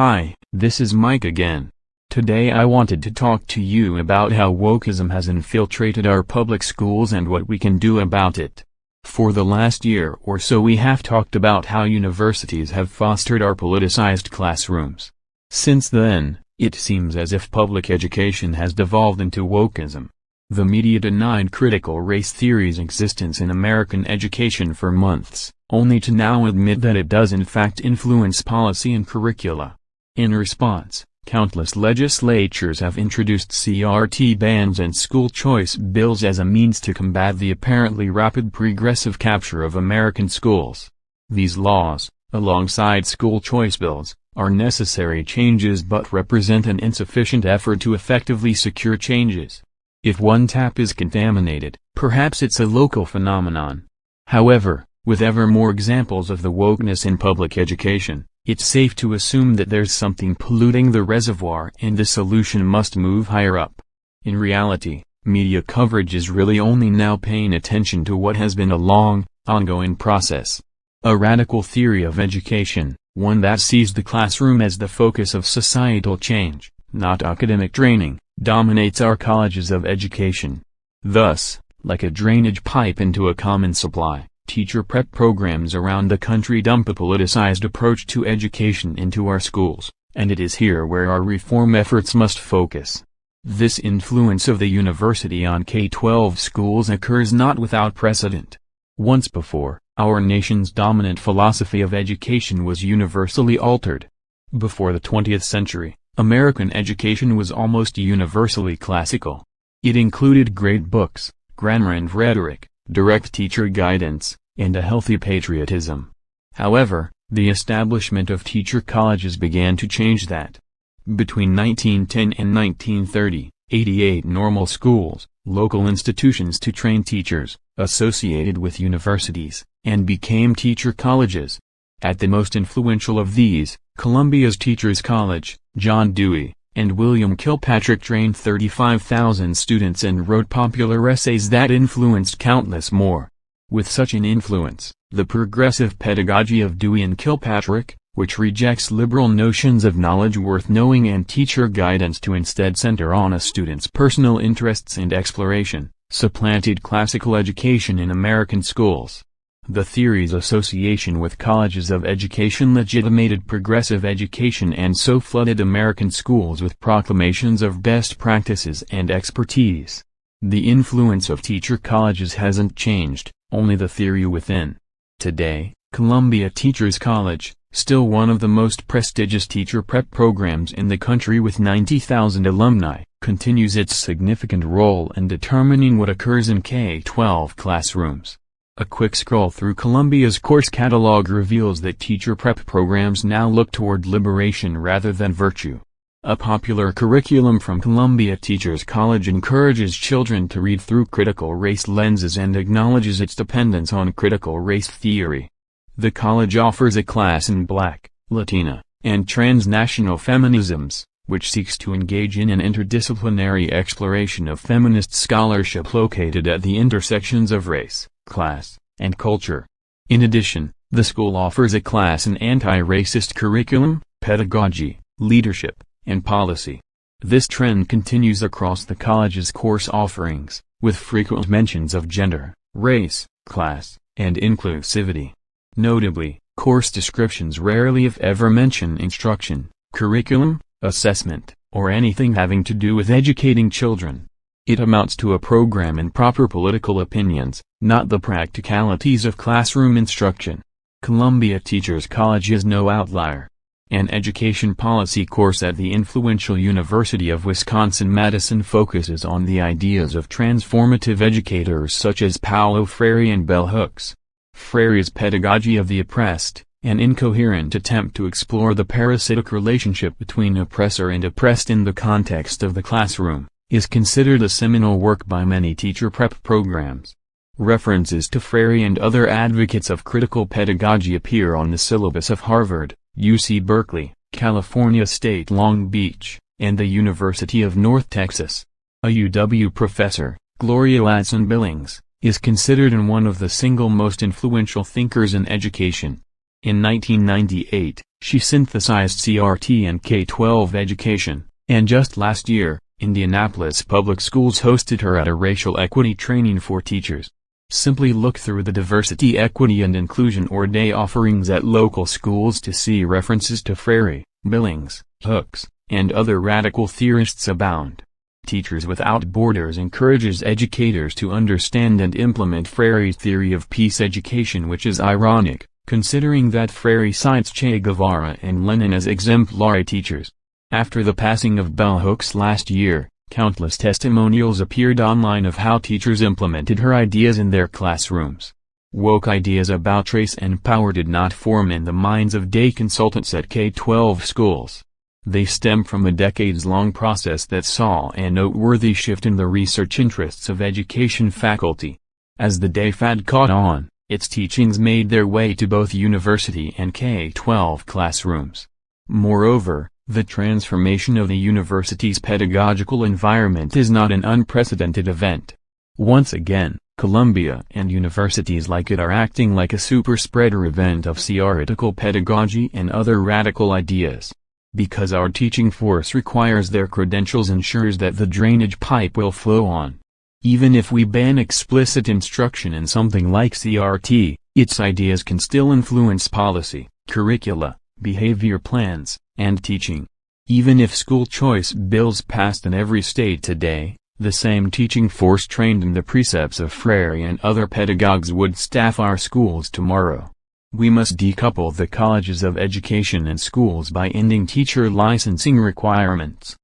Hi, this is Mike again. Today I wanted to talk to you about how wokeism has infiltrated our public schools and what we can do about it. For the last year or so we have talked about how universities have fostered our politicized classrooms. Since then, it seems as if public education has devolved into wokeism. The media denied critical race theory's existence in American education for months, only to now admit that it does in fact influence policy and curricula. In response, countless legislatures have introduced CRT bans and school choice bills as a means to combat the apparently rapid progressive capture of American schools. These laws, alongside school choice bills, are necessary changes but represent an insufficient effort to effectively secure changes. If one tap is contaminated, perhaps it's a local phenomenon. However, with ever more examples of the wokeness in public education, it's safe to assume that there's something polluting the reservoir and the solution must move higher up. In reality, media coverage is really only now paying attention to what has been a long, ongoing process. A radical theory of education, one that sees the classroom as the focus of societal change, not academic training, dominates our colleges of education. Thus, like a drainage pipe into a common supply, teacher prep programs around the country dump a politicized approach to education into our schools, and it is here where our reform efforts must focus. This influence of the university on K-12 schools occurs not without precedent. Once before, our nation's dominant philosophy of education was universally altered. Before the 20th century, American education was almost universally classical. It included great books, grammar and rhetoric, direct teacher guidance, and a healthy patriotism. However, the establishment of teacher colleges began to change that. Between 1910 and 1930, 88 normal schools, local institutions to train teachers, associated with universities, and became teacher colleges. At the most influential of these, Columbia's Teachers College, John Dewey, and William Kilpatrick trained 35,000 students and wrote popular essays that influenced countless more. With such an influence, the progressive pedagogy of Dewey and Kilpatrick, which rejects liberal notions of knowledge worth knowing and teacher guidance to instead center on a student's personal interests and exploration, supplanted classical education in American schools. The theory's association with colleges of education legitimated progressive education and so flooded American schools with proclamations of best practices and expertise. The influence of teacher colleges hasn't changed, only the theory within. Today, Columbia Teachers College, still one of the most prestigious teacher prep programs in the country with 90,000 alumni, continues its significant role in determining what occurs in K-12 classrooms. A quick scroll through Columbia's course catalog reveals that teacher prep programs now look toward liberation rather than virtue. A popular curriculum from Columbia Teachers College encourages children to read through critical race lenses and acknowledges its dependence on critical race theory. The college offers a class in Black, Latina, and transnational feminisms, which seeks to engage in an interdisciplinary exploration of feminist scholarship located at the intersections of race, class, and culture. In addition, the school offers a class in anti-racist curriculum, pedagogy, leadership, and policy. This trend continues across the college's course offerings, with frequent mentions of gender, race, class, and inclusivity. Notably, course descriptions rarely if ever mention instruction, curriculum, assessment, or anything having to do with educating children. It amounts to a program in proper political opinions, not the practicalities of classroom instruction. Columbia Teachers College is no outlier. An education policy course at the influential University of Wisconsin-Madison focuses on the ideas of transformative educators such as Paulo Freire and Bell Hooks. Freire's Pedagogy of the Oppressed, an incoherent attempt to explore the parasitic relationship between oppressor and oppressed in the context of the classroom, is considered a seminal work by many teacher prep programs. References to Freire and other advocates of critical pedagogy appear on the syllabus of Harvard, UC Berkeley, California State Long Beach, and the University of North Texas. A UW professor, Gloria Ladson-Billings, is considered one of the single most influential thinkers in education. In 1998, She synthesized CRT and K-12 education, and just last year, Indianapolis Public Schools hosted her at a racial equity training for teachers. Simply look through the Diversity, Equity and Inclusion or Day offerings at local schools to see references to Freire, Billings, Hooks, and other radical theorists abound. Teachers Without Borders encourages educators to understand and implement Freire's theory of peace education, which is ironic, considering that Freire cites Che Guevara and Lenin as exemplary teachers. After the passing of Bell Hooks last year, countless testimonials appeared online of how teachers implemented her ideas in their classrooms. Woke ideas about race and power did not form in the minds of day consultants at K-12 schools. They stem from a decades-long process that saw a noteworthy shift in the research interests of education faculty. As the day fad caught on, its teachings made their way to both university and K-12 classrooms. Moreover, the transformation of the university's pedagogical environment is not an unprecedented event. Once again, Columbia and universities like it are acting like a super-spreader event of theoretical pedagogy and other radical ideas. Because our teaching force requires their credentials ensures that the drainage pipe will flow on. Even if we ban explicit instruction in something like CRT, its ideas can still influence policy, curricula, behavior plans, and teaching. Even if school choice bills passed in every state today, the same teaching force trained in the precepts of Freire and other pedagogues would staff our schools tomorrow. We must decouple the colleges of education and schools by ending teacher licensing requirements.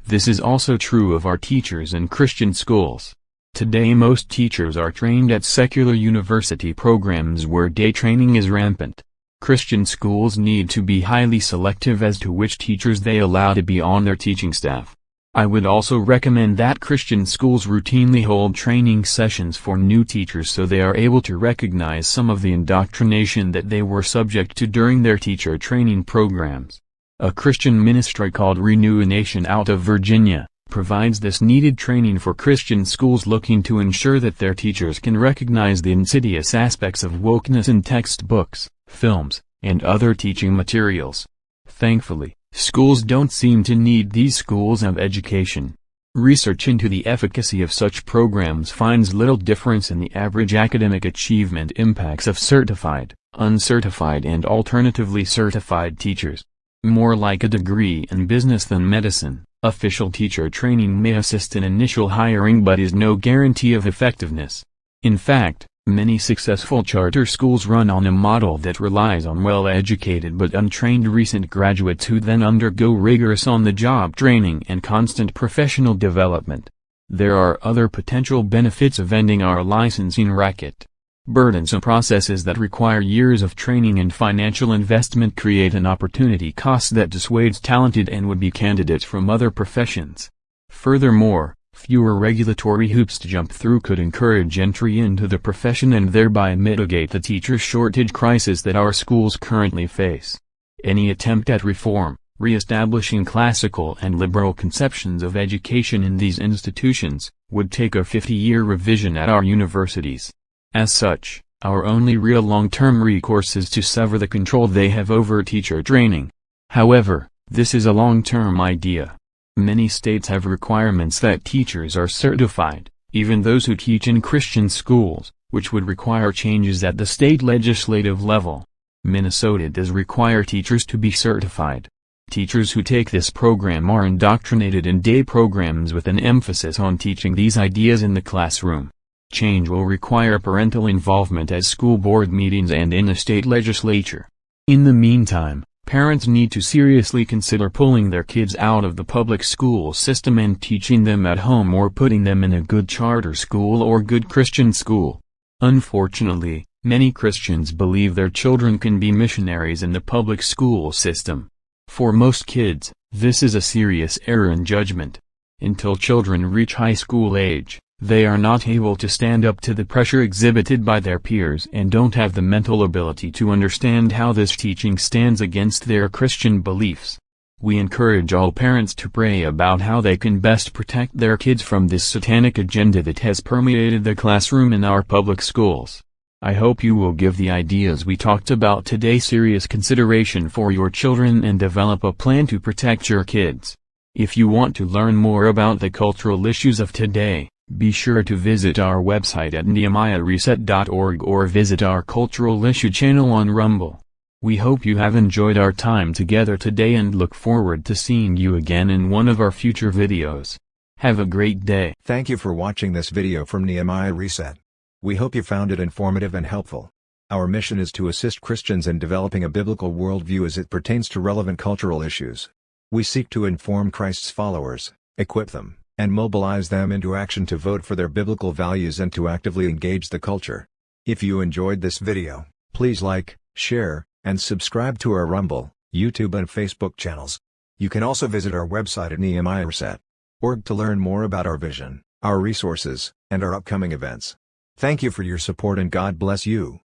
This is also true of our teachers in Christian schools. Today most teachers are trained at secular university programs where day training is rampant. Christian schools need to be highly selective as to which teachers they allow to be on their teaching staff. I would also recommend that Christian schools routinely hold training sessions for new teachers so they are able to recognize some of the indoctrination that they were subject to during their teacher training programs. A Christian ministry called Renew a Nation out of Virginia provides this needed training for Christian schools looking to ensure that their teachers can recognize the insidious aspects of wokeness in textbooks, films, and other teaching materials. Thankfully, schools don't seem to need these schools of education. Research into the efficacy of such programs finds little difference in the average academic achievement impacts of certified, uncertified and alternatively certified teachers. More like a degree in business than medicine, official teacher training may assist in initial hiring but is no guarantee of effectiveness. In fact, many successful charter schools run on a model that relies on well-educated but untrained recent graduates who then undergo rigorous on-the-job training and constant professional development. There are other potential benefits of ending our licensing racket. Burdensome processes that require years of training and financial investment create an opportunity cost that dissuades talented and would-be candidates from other professions. Furthermore, fewer regulatory hoops to jump through could encourage entry into the profession and thereby mitigate the teacher shortage crisis that our schools currently face. Any attempt at reform, re-establishing classical and liberal conceptions of education in these institutions, would take a 50-year revision at our universities. As such, our only real long-term recourse is to sever the control they have over teacher training. However, this is a long-term idea. Many states have requirements that teachers are certified, even those who teach in Christian schools, which would require changes at the state legislative level. Minnesota does require teachers to be certified. Teachers who take this program are indoctrinated in day programs with an emphasis on teaching these ideas in the classroom. Change will require parental involvement at school board meetings and in the state legislature. In the meantime, parents need to seriously consider pulling their kids out of the public school system and teaching them at home or putting them in a good charter school or good Christian school. Unfortunately, many Christians believe their children can be missionaries in the public school system. For most kids, this is a serious error in judgment. Until children reach high school age, they are not able to stand up to the pressure exhibited by their peers and don't have the mental ability to understand how this teaching stands against their Christian beliefs. We encourage all parents to pray about how they can best protect their kids from this satanic agenda that has permeated the classroom in our public schools. I hope you will give the ideas we talked about today serious consideration for your children and develop a plan to protect your kids. If you want to learn more about the cultural issues of today, be sure to visit our website at nehemiahreset.org or visit our Cultural Issue channel on Rumble. We hope you have enjoyed our time together today and look forward to seeing you again in one of our future videos. Have a great day. Thank you for watching this video from Nehemiah Reset. We hope you found it informative and helpful. Our mission is to assist Christians in developing a biblical worldview as it pertains to relevant cultural issues. We seek to inform Christ's followers, equip them, and mobilize them into action to vote for their biblical values and to actively engage the culture. If you enjoyed this video, please like, share, and subscribe to our Rumble, YouTube and Facebook channels. You can also visit our website at nehemiahreset.org to learn more about our vision, our resources, and our upcoming events. Thank you for your support and God bless you.